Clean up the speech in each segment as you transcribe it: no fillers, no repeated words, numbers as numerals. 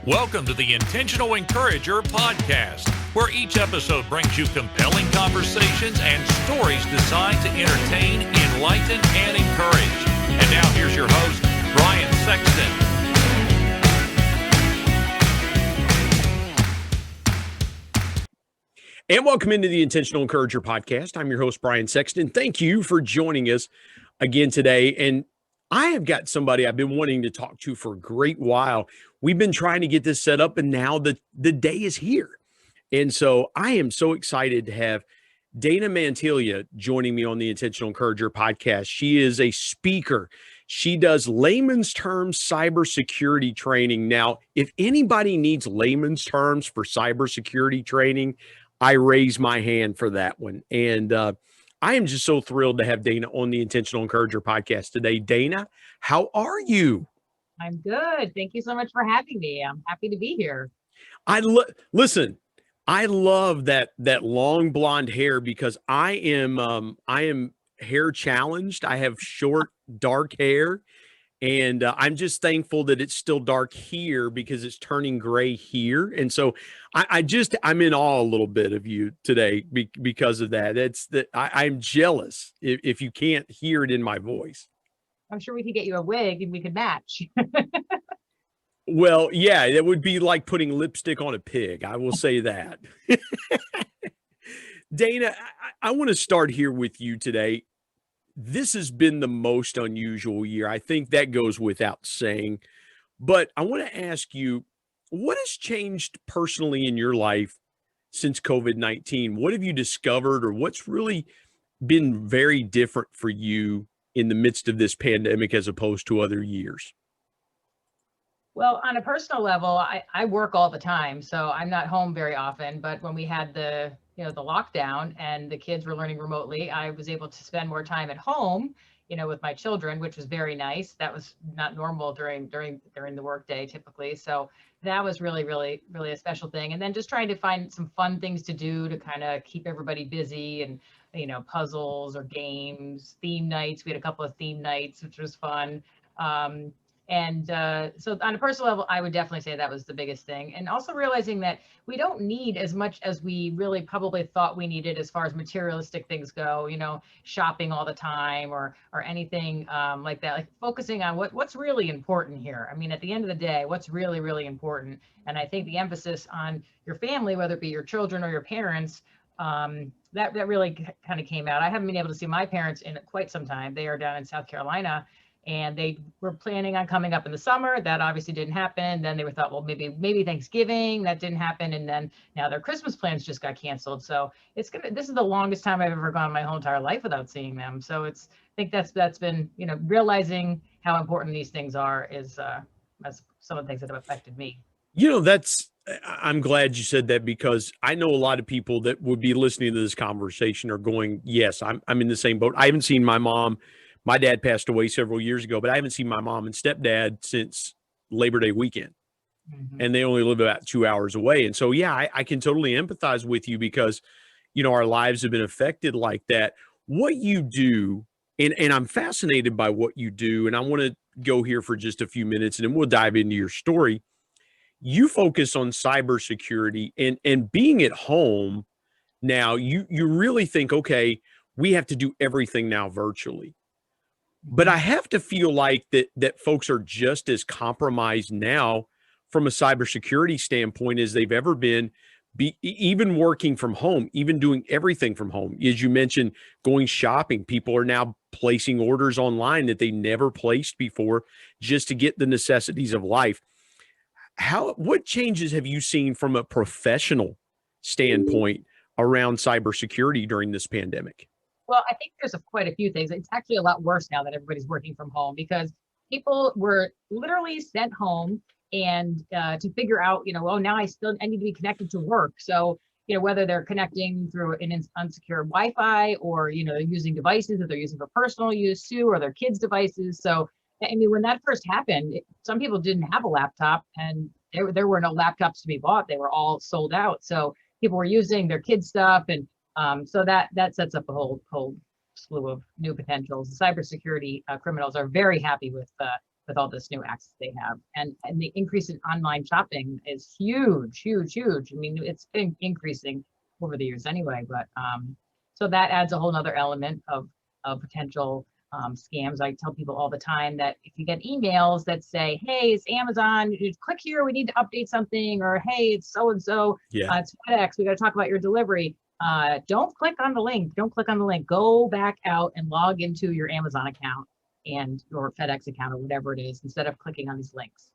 Welcome to the Intentional Encourager podcast, where each episode brings you compelling conversations and stories designed to entertain, enlighten, and encourage. And now here's your host, Brian Sexton. And welcome into the Intentional Encourager podcast. I'm your host, Brian Sexton. Thank you for joining us again today. And I have got somebody I've been wanting to talk to for a great while. We've been trying to get this set up, and now the day is here. And so I am so excited to have Dana Mantilla joining me on the Intentional Encourager podcast. She is a speaker. She does layman's terms cybersecurity training. Now, if anybody needs layman's terms for cybersecurity training, I raise my hand for that one. And I am just so thrilled to have Dana on the Intentional Encourager podcast today. Dana, how are you? I'm good. Thank you so much for having me. I'm happy to be here. Listen, I love that long blonde hair because I am hair challenged. I have short, dark hair. And I'm just thankful that it's still dark here because it's turning gray here. And so I'm in awe a little bit of you today because of that. I'm jealous if you can't hear it in my voice. I'm sure we could get you a wig and we could match. Well, yeah, it would be like putting lipstick on a pig. I will say that. Dana, I want to start here with you today. This has been the most unusual year. I think that goes without saying. But I want to ask you, what has changed personally in your life since COVID-19? What have you discovered, or what's really been very different for you in the midst of this pandemic as opposed to other years? Well, on a personal level, I work all the time, so I'm not home very often. But when we had the lockdown and the kids were learning remotely, I was able to spend more time at home, with my children, which was very nice. That was not normal during the workday typically. So that was really, really, really a special thing. And then just trying to find some fun things to do to kind of keep everybody busy, and puzzles or games, theme nights. We had a couple of theme nights, which was fun. So on a personal level, I would definitely say that was the biggest thing. And also realizing that we don't need as much as we really probably thought we needed as far as materialistic things go, shopping all the time or anything like that, like focusing on what's really important here. I mean, at the end of the day, what's really, really important. And I think the emphasis on your family, whether it be your children or your parents, that really kind of came out. I haven't been able to see my parents in quite some time. They are down in South Carolina. And they were planning on coming up in the summer. That obviously didn't happen. Then they thought, well, maybe Thanksgiving. That didn't happen. And then now their Christmas plans just got canceled. So this is the longest time I've ever gone my whole entire life without seeing them. So I think that's been, realizing how important these things are is some of the things that have affected me. I'm glad you said that, because I know a lot of people that would be listening to this conversation are going, yes, I'm in the same boat. I haven't seen my mom. My dad passed away several years ago, but I haven't seen my mom and stepdad since Labor Day weekend. Mm-hmm. And they only live about 2 hours away. And so, yeah, I can totally empathize with you because, our lives have been affected like that. What you do, and I'm fascinated by what you do, and I want to go here for just a few minutes and then we'll dive into your story. You focus on cybersecurity and being at home now, you really think, okay, we have to do everything now virtually. But I have to feel like that folks are just as compromised now from a cybersecurity standpoint as they've ever been, even working from home, even doing everything from home. As you mentioned, going shopping, people are now placing orders online that they never placed before just to get the necessities of life. What changes have you seen from a professional standpoint around cybersecurity during this pandemic? Well, I think there's quite a few things. It's actually a lot worse now that everybody's working from home, because people were literally sent home and to figure out, now I need to be connected to work. So, whether they're connecting through an unsecure Wi-Fi or, using devices that they're using for personal use too, or their kids' devices. So, I mean, when that first happened, some people didn't have a laptop, and there were no laptops to be bought. They were all sold out. So people were using their kids' stuff, and so that sets up a whole slew of new potentials. The cybersecurity criminals are very happy with with all this new access they have. And the increase in online shopping is huge, huge, huge. I mean, it's been increasing over the years anyway, but so that adds a whole nother element of potential scams. I tell people all the time that if you get emails that say, hey, it's Amazon, you click here, we need to update something, or hey, it's so-and-so, it's FedEx, we got to talk about your delivery. Don't click on the link. Don't click on the link. Go back out and log into your Amazon account and your FedEx account or whatever it is, instead of clicking on these links.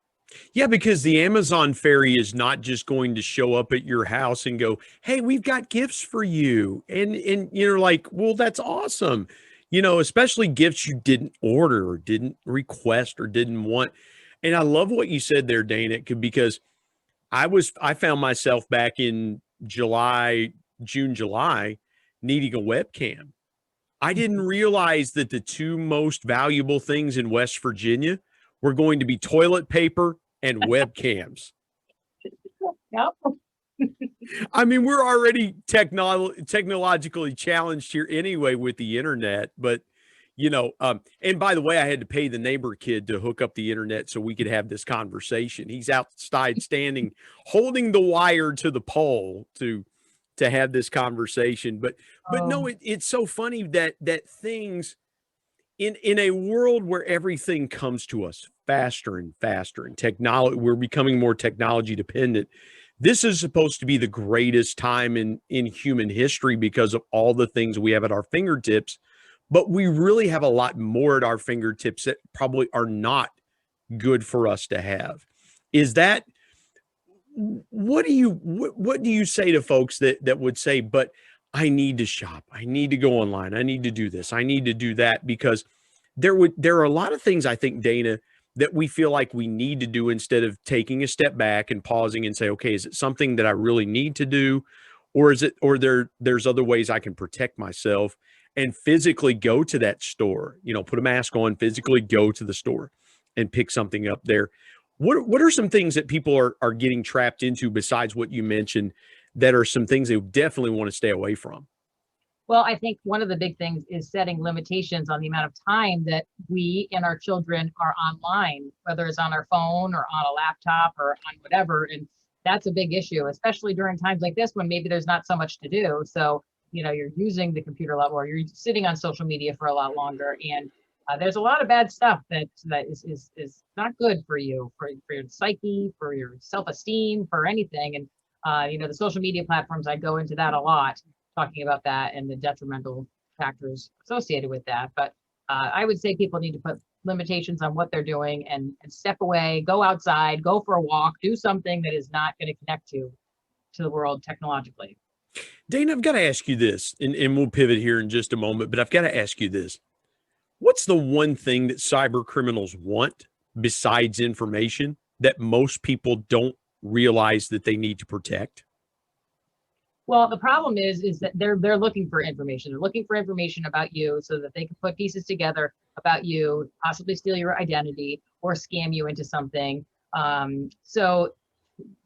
Yeah, because the Amazon fairy is not just going to show up at your house and go, hey, we've got gifts for you. And you're like, well, that's awesome. You know, especially gifts you didn't order or didn't request or didn't want. And I love what you said there, Dana, because I found myself back in June, July, needing a webcam. I didn't realize that the two most valuable things in West Virginia were going to be toilet paper and webcams. Yep. I mean, we're already technologically challenged here anyway with the internet, but you know, and by the way, I had to pay the neighbor kid to hook up the internet so we could have this conversation. He's outside standing, holding the wire to the pole to have this conversation. But no, it's so funny that things in a world where everything comes to us faster and faster, and technology, we're becoming more technology dependent. This is supposed to be the greatest time in human history because of all the things we have at our fingertips. But we really have a lot more at our fingertips that probably are not good for us to have. Is that, what do you say to folks that would say, but I need to shop, I need to go online, I need to do this, I need to do that? Because there are a lot of things, I think, Dana, that we feel like we need to do instead of taking a step back and pausing and say, okay, is it something that I really need to do? Or is it, or there's other ways I can protect myself and physically go to that store, you know, put a mask on, physically go to the store and pick something up there. What are some things that people are getting trapped into besides what you mentioned that are some things they definitely want to stay away from? Well, I think one of the big things is setting limitations on the amount of time that we and our children are online, whether it's on our phone or on a laptop or on whatever. And that's a big issue, especially during times like this when maybe there's not so much to do. So, you know, you're using the computer a lot more, you're sitting on social media for a lot longer. And there's a lot of bad stuff that is not good for you, for your psyche, for your self-esteem, for anything. And, you know, the social media platforms, I go into that a lot, talking about that and the detrimental factors associated with that. But I would say people need to put limitations on what they're doing and step away, go outside, go for a walk, do something that is not going to connect you to the world technologically. Dana, I've got to ask you this, and we'll pivot here in just a moment, but I've got to ask you this. What's the one thing that cyber criminals want besides information that most people don't realize that they need to protect? Well, the problem is that they're looking for information. They're looking for information about you so that they can put pieces together about you, possibly steal your identity or scam you into something. So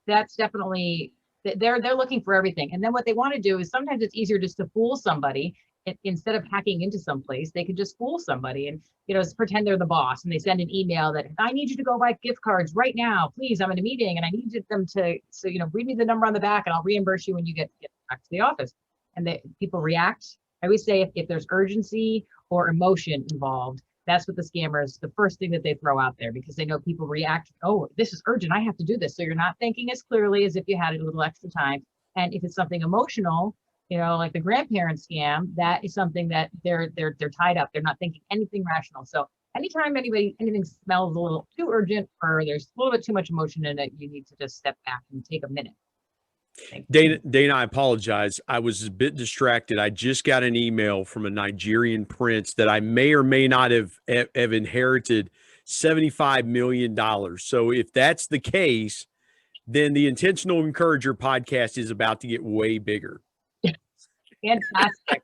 that's definitely, they're looking for everything. And then what they want to do is sometimes it's easier just to fool somebody. Instead of hacking into some place, they could just fool somebody and, you know, pretend they're the boss, and they send an email that I need you to go buy gift cards right now, please. I'm in a meeting and I need them to, so, you know, read me the number on the back and I'll reimburse you when you get back to the office. And people react. I always say if there's urgency or emotion involved, that's what the scammers, the first thing that they throw out there, because they know people react. Oh, this is urgent, I have to do this. So you're not thinking as clearly as if you had a little extra time. And if it's something emotional, you know, like the grandparent scam, that is something that they're tied up. They're not thinking anything rational. So anytime anything smells a little too urgent or there's a little bit too much emotion in it, you need to just step back and take a minute. Dana, I apologize. I was a bit distracted. I just got an email from a Nigerian prince that I may or may not have inherited $75 million. So if that's the case, then the Intentional Encourager podcast is about to get way bigger. Fantastic.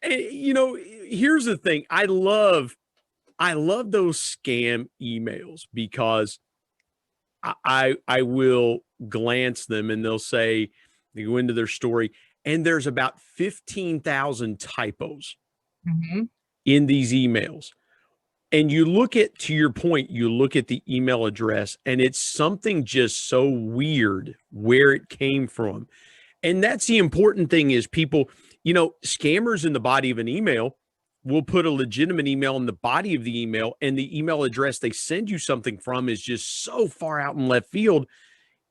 You know, here's the thing. I love those scam emails because I will glance them and they'll say, they go into their story and there's about 15,000 typos in these emails. And you look at, to your point, you look at the email address and it's something just so weird where it came from. And that's the important thing is people, scammers in the body of an email will put a legitimate email in the body of the email, and the email address they send you something from is just so far out in left field.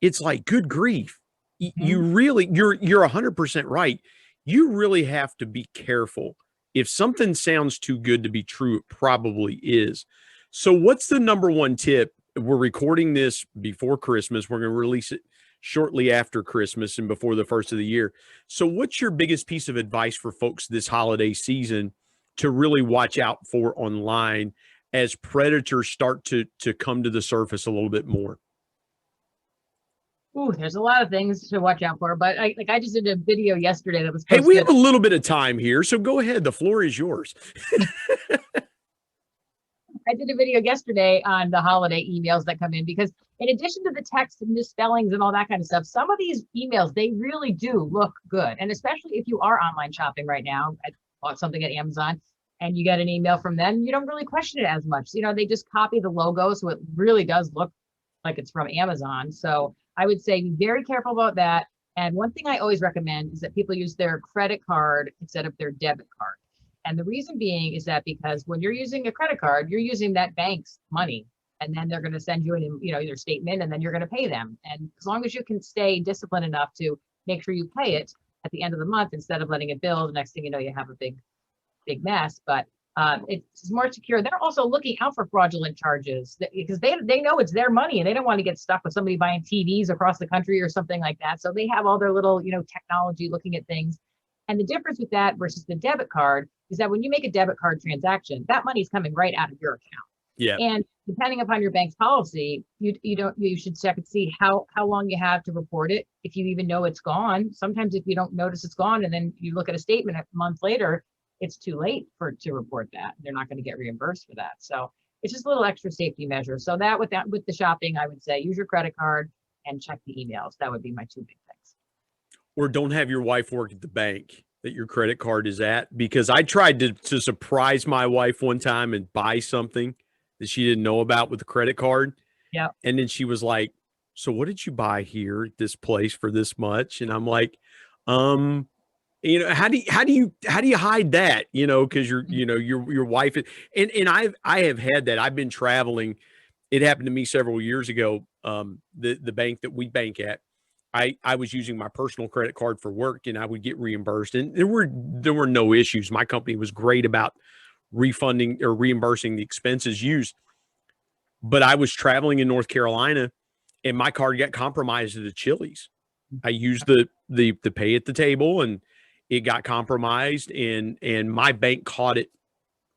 It's like, good grief. You really, you're 100% right. You really have to be careful. If something sounds too good to be true, it probably is. So what's the number one tip? We're recording this before Christmas. We're going to release it shortly after Christmas and before the first of the year. So what's your biggest piece of advice for folks this holiday season to really watch out for online as predators start to come to the surface a little bit more? Ooh, there's a lot of things to watch out for, but I just did a video yesterday that was Hey, posted. we have a little bit of time here, so go ahead. The floor is yours. I did a video yesterday on the holiday emails that come in, because in addition to the text and misspellings and all that kind of stuff, some of these emails, they really do look good. And especially if you are online shopping right now, I bought something at Amazon and you get an email from them, you don't really question it as much. They just copy the logo, so it really does look like it's from Amazon. So I would say be very careful about that. And one thing I always recommend is that people use their credit card instead of their debit card. And the reason being is that because when you're using a credit card, you're using that bank's money, and then they're going to send you an, your statement, and then you're going to pay them. And as long as you can stay disciplined enough to make sure you pay it at the end of the month instead of letting it build, the next thing you know, you have a big mess. But it's more secure. They're also looking out for fraudulent charges because they know it's their money and they don't want to get stuck with somebody buying TVs across the country or something like that. So they have all their little, technology looking at things. And the difference with that versus the debit card is that when you make a debit card transaction, that money is coming right out of your account. Yeah. And depending upon your bank's policy, you should check and see how long you have to report it. If you even know it's gone. Sometimes if you don't notice it's gone and then you look at a statement a month later, it's too late to report that. They're not going to get reimbursed for that. So it's just a little extra safety measure. So with the shopping, I would say use your credit card and check the emails. That would be my two big things. Or don't have your wife work at the bank that your credit card is at, because I tried to surprise my wife one time and buy something that she didn't know about with the credit card. Yeah. And then she was like, so what did you buy here at this place for this much? And I'm like, how do you hide that? Because your wife is, and I have had that. I've been traveling. It happened to me several years ago. The bank that we bank at, I was using my personal credit card for work, and I would get reimbursed, and there were no issues. My company was great about refunding or reimbursing the expenses used. But I was traveling in North Carolina, and my card got compromised at the Chili's. I used the pay at the table, and it got compromised, and my bank caught it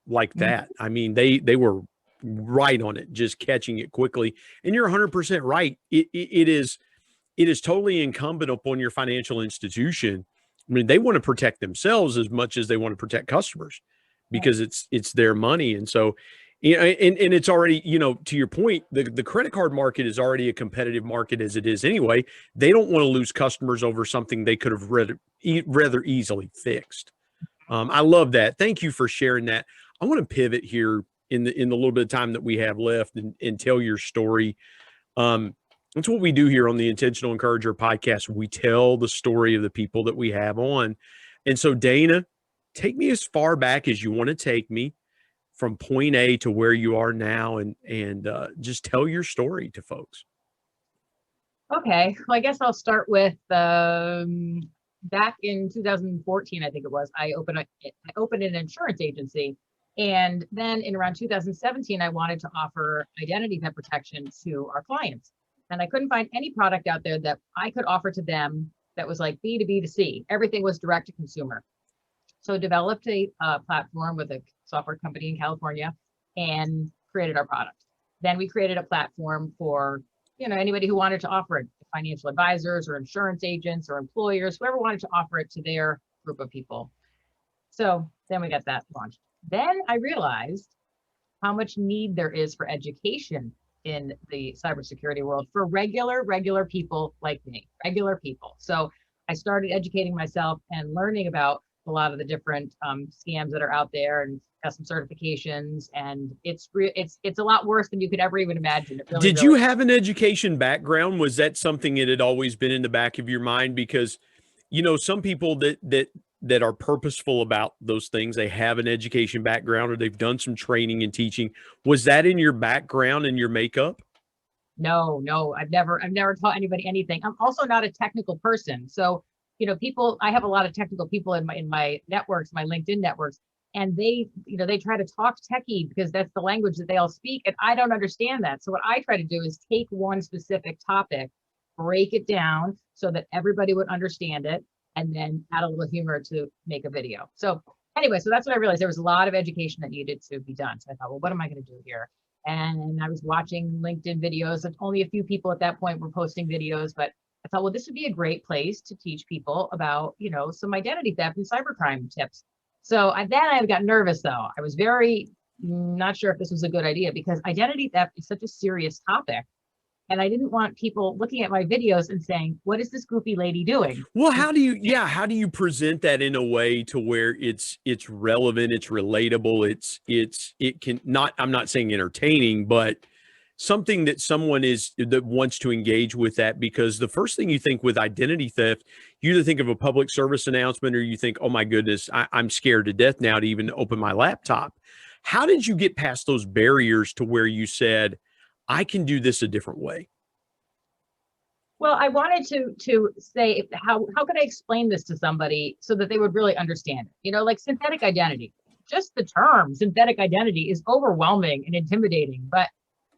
like that. I mean, they were right on it, just catching it quickly. And you're 100% right. It is totally incumbent upon your financial institution. I mean, they want to protect themselves as much as they want to protect customers, because it's their money. And so, and it's already, to your point, the credit card market is already a competitive market as it is anyway. They don't want to lose customers over something they could have rather easily fixed. I love that. Thank you for sharing that. I want to pivot here in the little bit of time that we have left and tell your story. That's what we do here on the Intentional Encourager podcast. We tell the story of the people that we have on. And so, Dana, take me as far back as you want to take me from point A to where you are now, and just tell your story to folks. Okay. Well, I guess I'll start with back in 2014, I think it was, I opened an insurance agency. And then in around 2017, I wanted to offer identity theft protection to our clients. And I couldn't find any product out there that I could offer to them that was like B2B2C. Everything was direct to consumer. So developed a platform with a software company in California and created our product. Then we created a platform for anybody who wanted to offer it, financial advisors or insurance agents or employers, whoever wanted to offer it to their group of people. So then we got that launched. Then I realized how much need there is for education in the cybersecurity world for regular people like me, regular people. So I started educating myself and learning about a lot of the different scams that are out there, and has some certifications, and it's a lot worse than you could ever even imagine. It really, Did you have an education background? Was that something that had always been in the back of your mind? Because, some people that are purposeful about those things, they have an education background or they've done some training and teaching. Was that in your background and your makeup? No, I've never taught anybody anything. I'm also not a technical person. So, I have a lot of technical people in my networks, my LinkedIn networks, and they try to talk techie because that's the language that they all speak. And I don't understand that. So what I try to do is take one specific topic, break it down so that everybody would understand it, and then add a little humor to make a video. So anyway, so that's what I realized. There was a lot of education that needed to be done. So I thought, well, what am I going to do here? And I was watching LinkedIn videos, and only a few people at that point were posting videos, but I thought, well, this would be a great place to teach people about, some identity theft and cybercrime tips. So I got nervous though. I was very not sure if this was a good idea because identity theft is such a serious topic. And I didn't want people looking at my videos and saying, what is this goofy lady doing? Well, how do you present that in a way to where it's relevant, it's relatable, I'm not saying entertaining, but something that someone that wants to engage with that, because the first thing you think with identity theft, you either think of a public service announcement or you think, oh my goodness, I'm scared to death now to even open my laptop. How did you get past those barriers to where you said, I can do this a different way? Well, I wanted to say, how could I explain this to somebody so that they would really understand it? Like synthetic identity, just the term synthetic identity is overwhelming and intimidating, but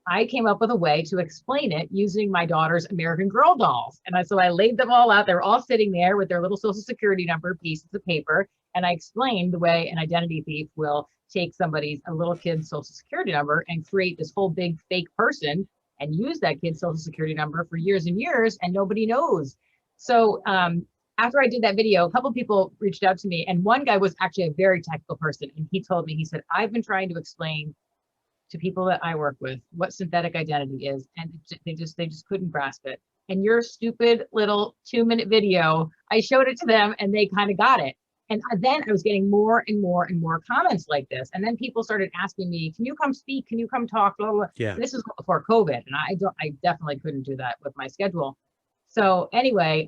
I came up with a way to explain it using my daughter's American Girl dolls. And so I laid them all out. They were all sitting there with their little social security number pieces of paper. And I explained the way an identity thief will take a little kid's social security number and create this whole big fake person and use that kid's social security number for years and years, and nobody knows. So after I did that video, a couple of people reached out to me, and one guy was actually a very technical person. And he told me, he said, I've been trying to explain to people that I work with what synthetic identity is, and they just couldn't grasp it. And your stupid little 2-minute video, I showed it to them and they kind of got it. And then I was getting more and more and more comments like this. And then people started asking me, can you come speak? Can you come talk? Blah, blah, blah. Yeah. This is before COVID. And I definitely couldn't do that with my schedule. So anyway.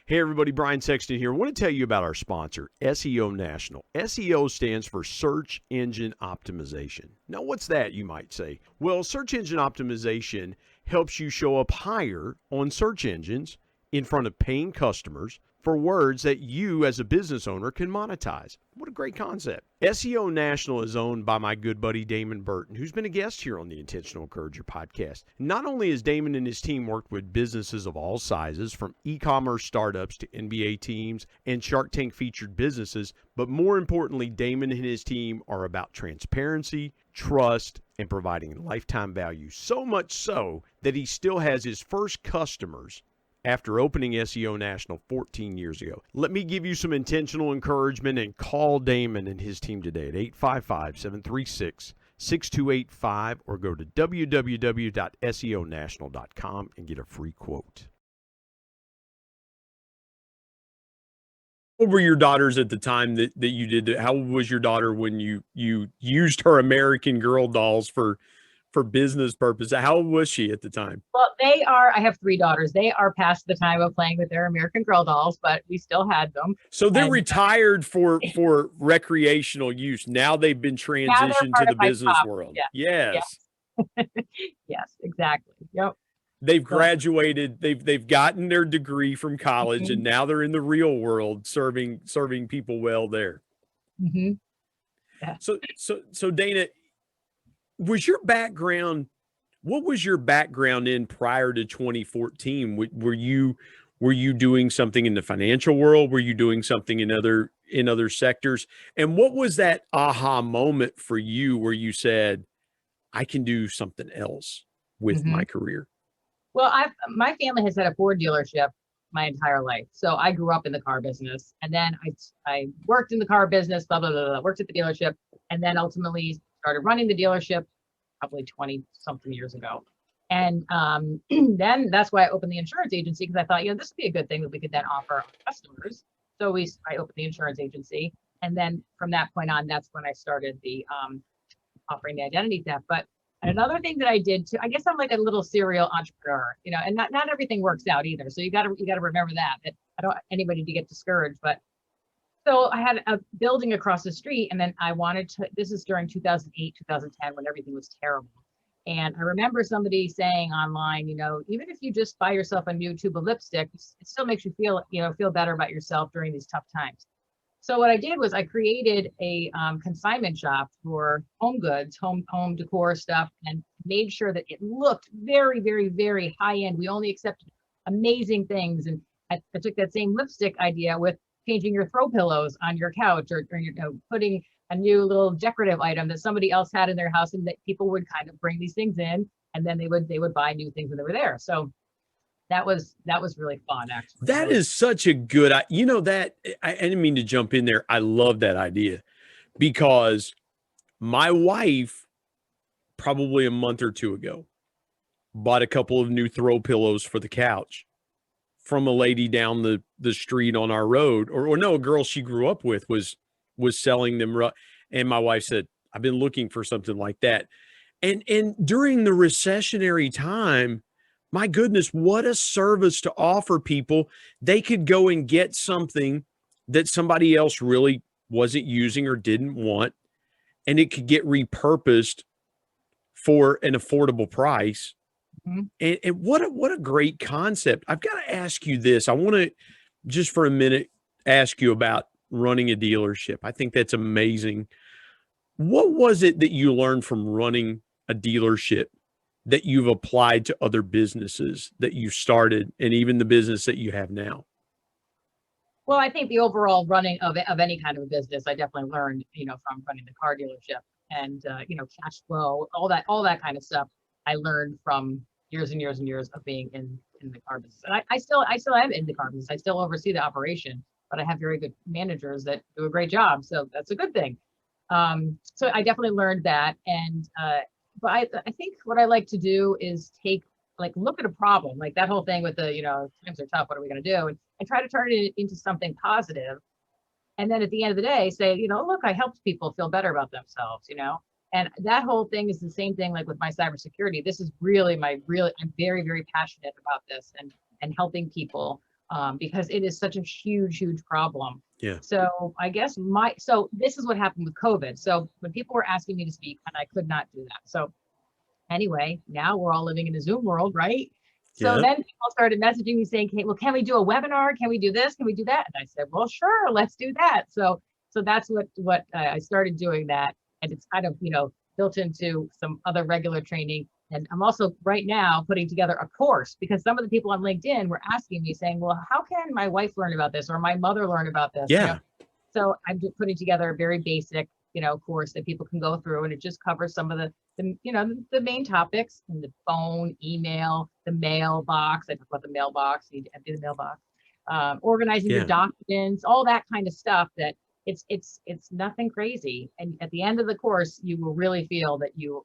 Hey everybody, Brian Sexton here. I want to tell you about our sponsor, SEO National. SEO stands for Search Engine Optimization. Now what's that, you might say? Well, search engine optimization helps you show up higher on search engines in front of paying customers for words that you as a business owner can monetize. What a great concept. SEO National is owned by my good buddy Damon Burton, who's been a guest here on the Intentional Encourager podcast. Not only has Damon and his team worked with businesses of all sizes, from e-commerce startups to NBA teams and Shark Tank featured businesses, but more importantly, Damon and his team are about transparency, trust, and providing lifetime value. So much so that he still has his first customers after opening SEO National 14 years ago. Let me give you some intentional encouragement and call Damon and his team today at 855-736-6285 or go to www.seonational.com and get a free quote. How old were your daughters at the time that you did that? How old was your daughter when you used her American Girl dolls for business purposes? How old was she at the time? Well, I have 3 daughters. They are past the time of playing with their American Girl dolls, but we still had them. So they're retired for recreational use. Now they've been transitioned to the business world. Yeah. Yes. Yes. Yes, exactly. Yep. They've graduated. They've gotten their degree from college, and now they're in the real world serving people well there. Mm-hmm. Yeah. So Dana, what was your background in prior to 2014? Were you doing something in the financial world? Were you doing something in other sectors? And what was that aha moment for you where you said, I can do something else with my career? Well, my family has had a Ford dealership my entire life. So I grew up in the car business, and then I worked in the car business, blah, blah, blah, blah, worked at the dealership, and then ultimately started running the dealership probably 20 something years ago. And then that's why I opened the insurance agency, because I thought, this would be a good thing that we could then offer our customers. So I opened the insurance agency, And then from that point on, that's when I started the offering the identity theft. But another thing that I did too, I guess I'm like a little serial entrepreneur, and not everything works out either. So you got to remember that I don't want anybody to get discouraged. But so I had a building across the street, and then I wanted to, this is during 2008, 2010, when everything was terrible. And I remember somebody saying online, even if you just buy yourself a new tube of lipstick, it still makes you feel better about yourself during these tough times. So what I did was I created a consignment shop for home goods, home decor stuff, and made sure that it looked very, very, very high end. We only accepted amazing things. And I took that same lipstick idea with changing your throw pillows on your couch, or putting a new little decorative item that somebody else had in their house, and that people would kind of bring these things in, and then they would buy new things when they were there. So that was really fun, actually. That is such a good, I didn't mean to jump in there. I love that idea, because my wife, probably a month or two ago, bought a couple of new throw pillows for the couch from a lady down the street on our road, or no, a girl she grew up with was selling them. And my wife said, I've been looking for something like that. And during the recessionary time, my goodness, what a service to offer people. They could go and get something that somebody else really wasn't using or didn't want, and it could get repurposed for an affordable price. Mm-hmm. And what a great concept. I've got to ask you this. I want to just for a minute ask you about running a dealership. I think that's amazing. What was it that you learned from running a dealership that you've applied to other businesses that you started, and even the business that you have now? Well, I think the overall running of any kind of a business, I definitely learned, from running the car dealership, and cash flow, all that kind of stuff. I learned from years and years and years of being in the car business. And I still am in the car business. I still oversee the operation, but I have very good managers that do a great job. So that's a good thing. So I definitely learned that. And, but I think what I like to do is look at a problem, like that whole thing with the, times are tough, what are we going to do? And try to turn it into something positive. And then at the end of the day, say, look, I helped people feel better about themselves, And that whole thing is the same thing, like with my cybersecurity. This is really I'm very, very passionate about this and helping people, because it is such a huge, huge problem. Yeah. So I guess so this is what happened with COVID. So when people were asking me to speak, and I could not do that. So anyway, now we're all living in a Zoom world, right? So then people started messaging me saying, "Hey, well, can we do a webinar? Can we do this? Can we do that?" And I said, "Well, sure, let's do that." So that's what I started doing that. And it's kind of, built into some other regular training. And I'm also right now putting together a course, because some of the people on LinkedIn were asking me saying, well, how can my wife learn about this, or my mother learn about this? Yeah. So I'm just putting together a very basic, course that people can go through. And it just covers some of the main topics: in the phone, email, the mailbox. I talk about the mailbox, you need to empty the mailbox, organizing your documents, all that kind of stuff. That it's nothing crazy. And at the end of the course, you will really feel that you're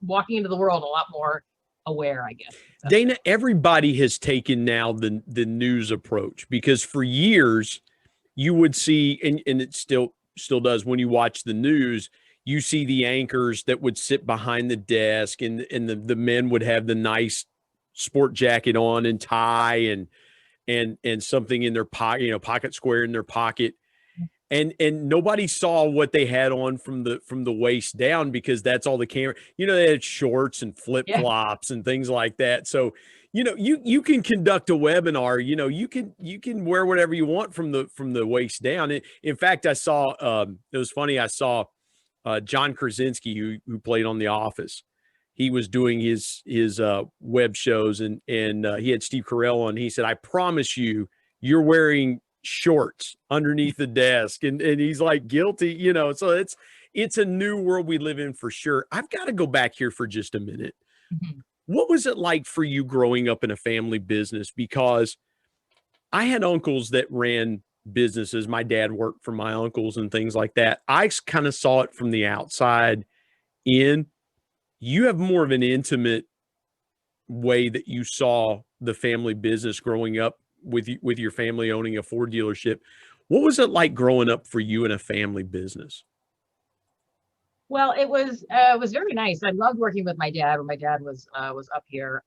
walking into the world a lot more aware, I guess. Dana, everybody has taken now the news approach, because for years you would see, and it still does, when you watch the news, you see the anchors that would sit behind the desk, and the men would have the nice sport jacket on and tie and something in their pocket, pocket square in their pocket. And nobody saw what they had on from the waist down, because that's all the camera, they had shorts and flip flops and things like that. So, you can conduct a webinar, you can wear whatever you want from the waist down. In fact, I saw, it was funny. I saw John Krasinski, who played on The Office. He was doing his web shows, and he had Steve Carell on. He said, "I promise you're wearing shorts underneath the desk," and he's like, guilty, so it's a new world we live in, for sure. I've got to go back here for just a minute. Mm-hmm. What was it like for you growing up in a family business? Because I had uncles that ran businesses. My dad worked for my uncles and things like that. I kind of saw it from the outside in. You have more of an intimate way that you saw the family business growing up with your family owning a Ford dealership. What was it like growing up for you in a family business? Well, it was very nice. I loved working with my dad when my dad was up here.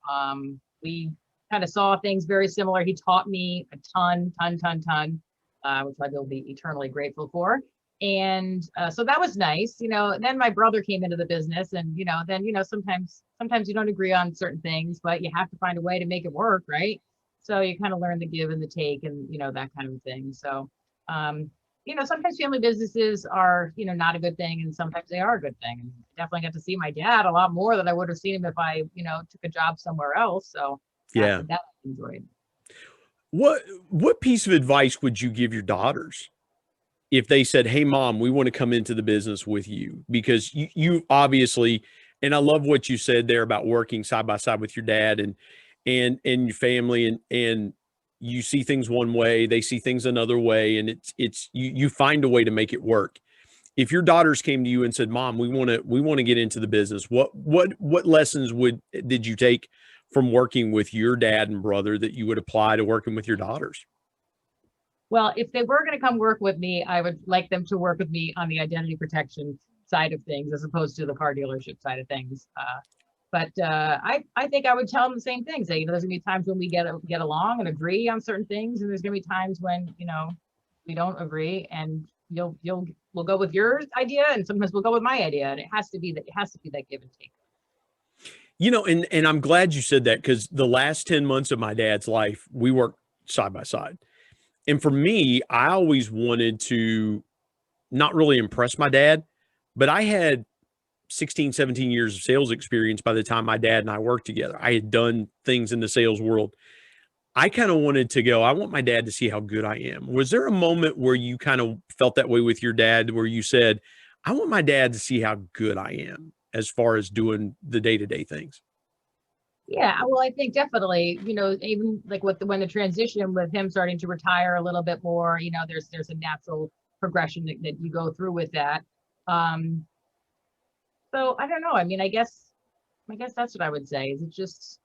We kind of saw things very similar. He taught me a ton, which I will be eternally grateful for. And so that was nice. Then my brother came into the business, and then sometimes you don't agree on certain things, but you have to find a way to make it work, right? So you kind of learn the give and the take, and that kind of thing. So um, sometimes family businesses are, not a good thing, and sometimes they are a good thing. And I definitely got to see my dad a lot more than I would have seen him if I, took a job somewhere else. So Yeah. that I enjoyed. What piece of advice would you give your daughters if they said, "Hey, mom, we want to come into the business with you"? Because you obviously, and I love what you said there about working side by side with your dad and your family, and you see things one way, they see things another way, and it's you find a way to make it work. If your daughters came to you and said, "Mom, we want to get into the business," what lessons did you take from working with your dad and brother that you would apply to working with your daughters? Well, if they were going to come work with me, I would like them to work with me on the identity protection side of things, as opposed to the car dealership side of things. But I think I would tell them the same thing. Say, there's gonna be times when we get along and agree on certain things, and there's gonna be times when we don't agree, and we'll go with your idea, and sometimes we'll go with my idea, and it has to be that give and take. And I'm glad you said that, because the last 10 months of my dad's life, we worked side by side. And for me, I always wanted to not really impress my dad, but I had 16, 17 years of sales experience by the time my dad and I worked together. I had done things in the sales world. I kind of wanted to go, I want my dad to see how good I am. Was there a moment where you kind of felt that way with your dad, where you said, I want my dad to see how good I am as far as doing the day-to-day things? Yeah, well, I think definitely, even like when the transition with him starting to retire a little bit more, there's a natural progression that you go through with that. So I don't know. I mean, I guess that's what I would say. Is it just,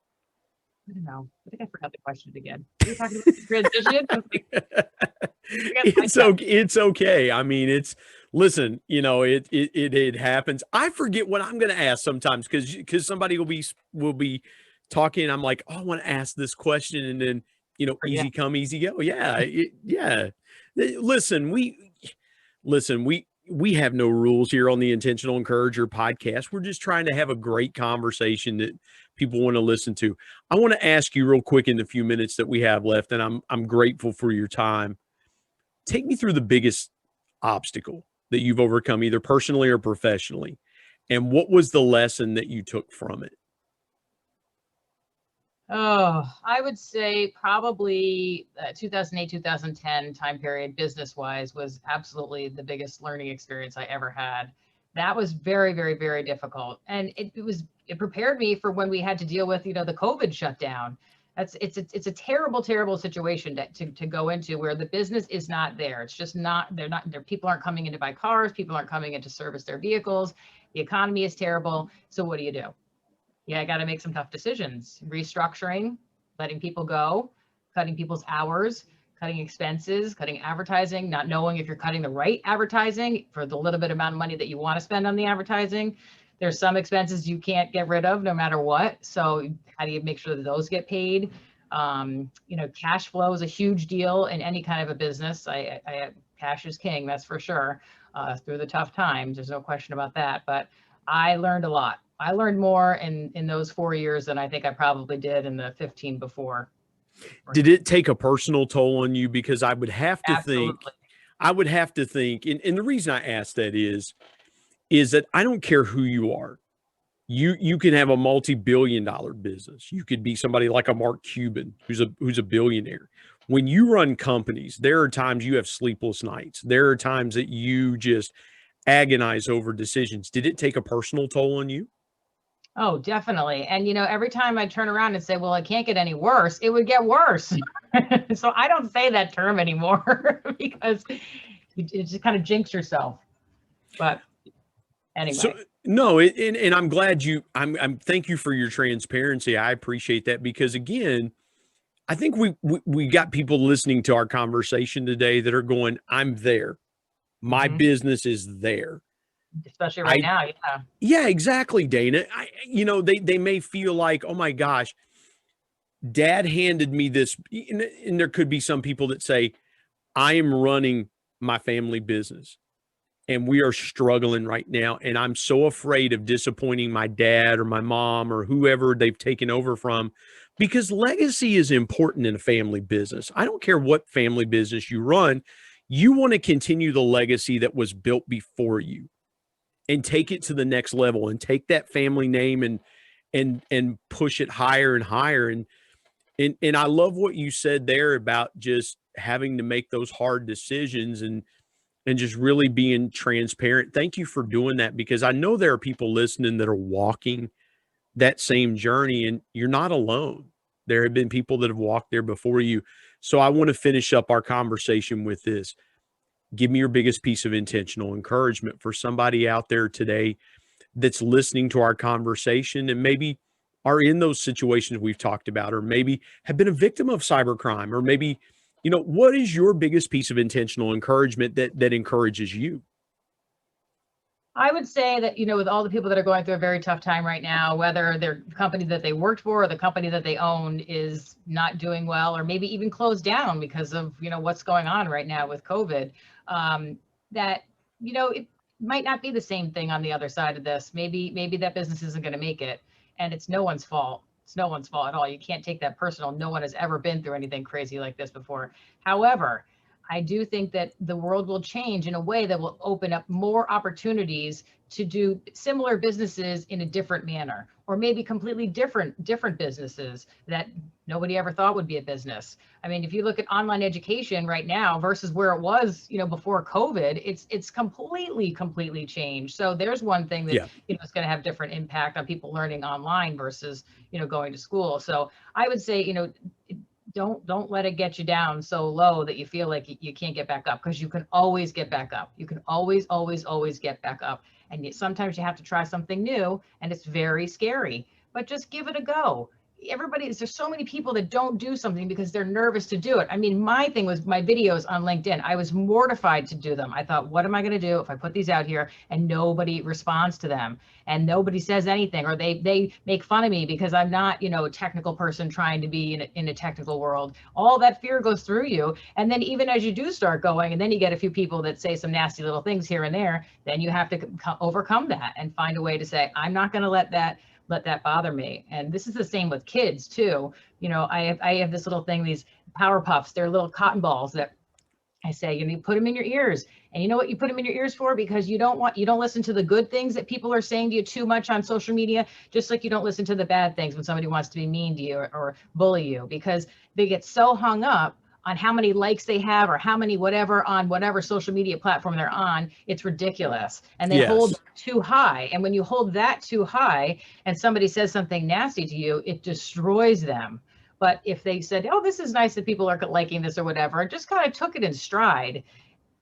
I don't know. I think I forgot the question again. Are you talking about the transition? It's okay. I mean, listen, it happens. I forget what I'm going to ask sometimes, because somebody will be talking. I'm like, oh, I want to ask this question. And then, Forget. easy come, easy go. Yeah. Yeah. Listen, we have no rules here on the Intentional Encourager podcast. We're just trying to have a great conversation that people want to listen to. I want to ask you real quick in the few minutes that we have left, and I'm grateful for your time. Take me through the biggest obstacle that you've overcome, either personally or professionally, and what was the lesson that you took from it? Oh, I would say probably 2008, 2010 time period, business wise, was absolutely the biggest learning experience I ever had. That was very, very, very difficult. And it prepared me for when we had to deal with, the COVID shutdown. It's a terrible, terrible situation to go into, where the business is not there. It's just not, they're not there. People aren't coming in to buy cars. People aren't coming in to service their vehicles. The economy is terrible. So what do you do? Yeah, I got to make some tough decisions. Restructuring, letting people go, cutting people's hours, cutting expenses, cutting advertising, not knowing if you're cutting the right advertising for the little bit amount of money that you want to spend on the advertising. There's some expenses you can't get rid of no matter what. So how do you make sure that those get paid? Cash flow is a huge deal in any kind of a business. Cash is king, that's for sure. Through the tough times, there's no question about that. But I learned a lot. I learned more in those 4 years than I think I probably did in the 15 before. Did it take a personal toll on you? Because I would have to Absolutely. think, and the reason I ask that is that I don't care who you are. You can have a multi-billion-dollar business. You could be somebody like a Mark Cuban, who's a billionaire. When you run companies, there are times you have sleepless nights. There are times that you just agonize over decisions. Did it take a personal toll on you? Oh, definitely. And every time I turn around and say, well, it can't get any worse, it would get worse. So I don't say that term anymore because it just kind of jinx yourself. But anyway. So no, and I'm glad I'm thank you for your transparency. I appreciate that, because again, I think we got people listening to our conversation today that are going, I'm there. My business is there. Especially right now. Yeah. Yeah, exactly, Dana. They may feel like, oh my gosh, dad handed me this. And there could be some people that say, I am running my family business and we are struggling right now. And I'm so afraid of disappointing my dad or my mom or whoever they've taken over from, because legacy is important in a family business. I don't care what family business you run. You want to continue the legacy that was built before you and take it to the next level and take that family name and push it higher and higher. And I love what you said there about just having to make those hard decisions and just really being transparent. Thank you for doing that, because I know there are people listening that are walking that same journey, and you're not alone. There have been people that have walked there before you. So I want to finish up our conversation with this. Give me your biggest piece of intentional encouragement for somebody out there today that's listening to our conversation and maybe are in those situations we've talked about, or maybe have been a victim of cybercrime, or maybe, what is your biggest piece of intentional encouragement that encourages you? I would say that, with all the people that are going through a very tough time right now, whether their company that they worked for or the company that they own is not doing well, or maybe even closed down because of, what's going on right now with COVID, that, it might not be the same thing on the other side of this. Maybe that business isn't going to make it, and it's no one's fault. It's no one's fault at all. You can't take that personal. No one has ever been through anything crazy like this before. However, I do think that the world will change in a way that will open up more opportunities to do similar businesses in a different manner, or maybe completely different businesses that nobody ever thought would be a business. I mean, if you look at online education right now versus where it was, before COVID, it's completely changed. So there's one thing that, is going to have different impact on people learning online versus, going to school. So I would say, don't let it get you down so low that you feel like you can't get back up, because you can always get back up. You can always get back up. And sometimes you have to try something new, and it's very scary, but just give it a go. There's so many people that don't do something because they're nervous to do it. I mean, my thing was my videos on LinkedIn. I was mortified to do them. I thought, what am I going to do if I put these out here and nobody responds to them and nobody says anything, or they make fun of me because I'm not, a technical person trying to be in a technical world. All that fear goes through you. And then even as you do start going, and then you get a few people that say some nasty little things here and there, then you have to overcome that and find a way to say, I'm not going to let that bother me. And this is the same with kids too. I have this little thing, these Power Puffs. They're little cotton balls that I say, you put them in your ears. And you know what you put them in your ears for? Because you don't listen to the good things that people are saying to you too much on social media, just like you don't listen to the bad things when somebody wants to be mean to you or bully you, because they get so hung up on how many likes they have or how many whatever on whatever social media platform they're on. It's ridiculous. And they hold that too high. And when you hold that too high and somebody says something nasty to you, it destroys them. But if they said, oh, this is nice that people are liking this or whatever, just kind of took it in stride,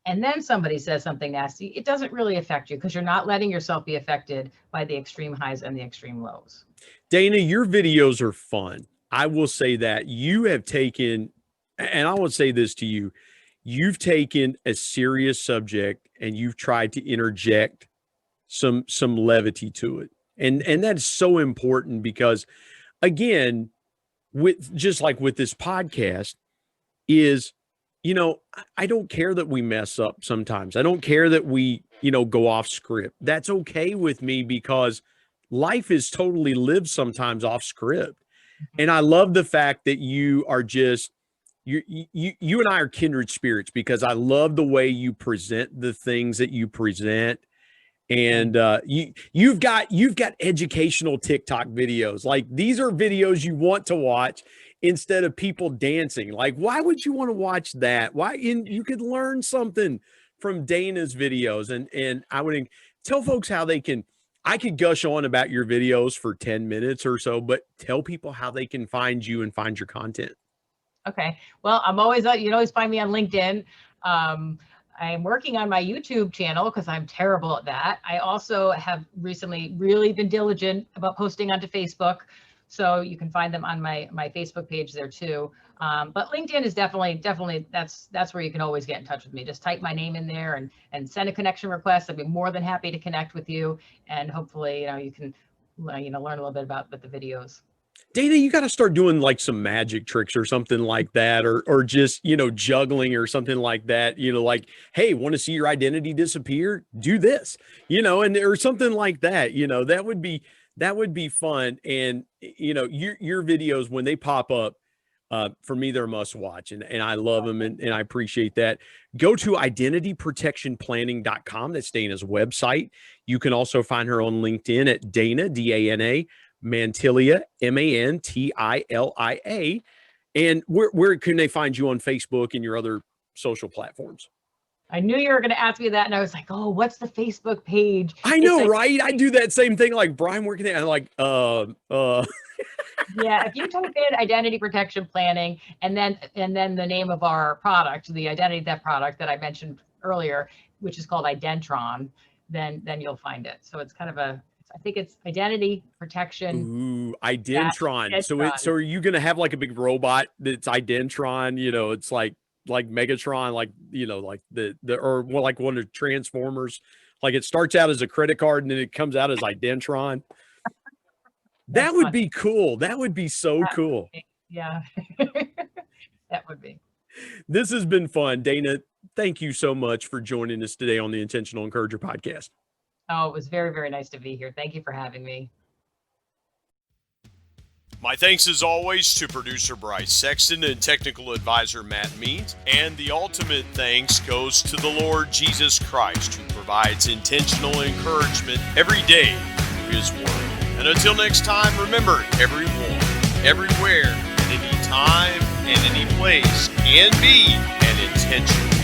and then somebody says something nasty, it doesn't really affect you, because you're not letting yourself be affected by the extreme highs and the extreme lows. Dana, your videos are fun. I will say that you have taken, and I will say this to you, you've taken a serious subject and you've tried to interject some levity to it. And that's so important, because again, with just like with this podcast is, I don't care that we mess up sometimes. I don't care that we, go off script. That's okay with me, because life is totally lived sometimes off script. And I love the fact that you are just, you and I are kindred spirits, because I love the way you present the things that you present. And you've got educational TikTok videos. Like, these are videos you want to watch instead of people dancing. Like, why would you want to watch that? You could learn something from Dana's videos. And I would tell folks how they can. I could gush on about your videos for 10 minutes or so, but tell people how they can find you and find your content. Okay. Well, you can always find me on LinkedIn. I'm working on my YouTube channel because I'm terrible at that. I also have recently really been diligent about posting onto Facebook. So you can find them on my Facebook page there too. But LinkedIn is definitely that's where you can always get in touch with me. Just type my name in there and send a connection request. I'd be more than happy to connect with you, and hopefully, you can learn a little bit about the videos. Dana, you got to start doing like some magic tricks or something like that, or just, juggling or something like that, like, hey, want to see your identity disappear? Do this, or something like that, that would be fun. And, your videos, when they pop up, for me, they're a must watch, and I love them, and I appreciate that. Go to identityprotectionplanning.com. That's Dana's website. You can also find her on LinkedIn at Dana, Dana Mantilla, Mantilla. And where can they find you on Facebook and your other social platforms? I knew you were going to ask me that, and I was like, oh, what's the Facebook page? I know, right? I do that same thing. Like, Brian, where can they? I'm like, Yeah, if you type in identity protection planning and then the name of our product, the identity theft product that I mentioned earlier, which is called Identron, then you'll find it. So it's kind of I think it's identity protection. Ooh, Identron. So are you gonna have like a big robot that's Identron? It's like Megatron, like like the or more like one of the Transformers. Like it starts out as a credit card and then it comes out as Identron. That would be cool. That would be so cool. Yeah, that would be. This has been fun. Dana, thank you so much for joining us today on the Intentional Encourager podcast. Oh, it was very, very nice to be here. Thank you for having me. My thanks as always to producer Bryce Sexton and technical advisor Matt Means. And the ultimate thanks goes to the Lord Jesus Christ, who provides intentional encouragement every day through His Word. And until next time, remember, everyone, everywhere, at any time, and any place, can be an intentional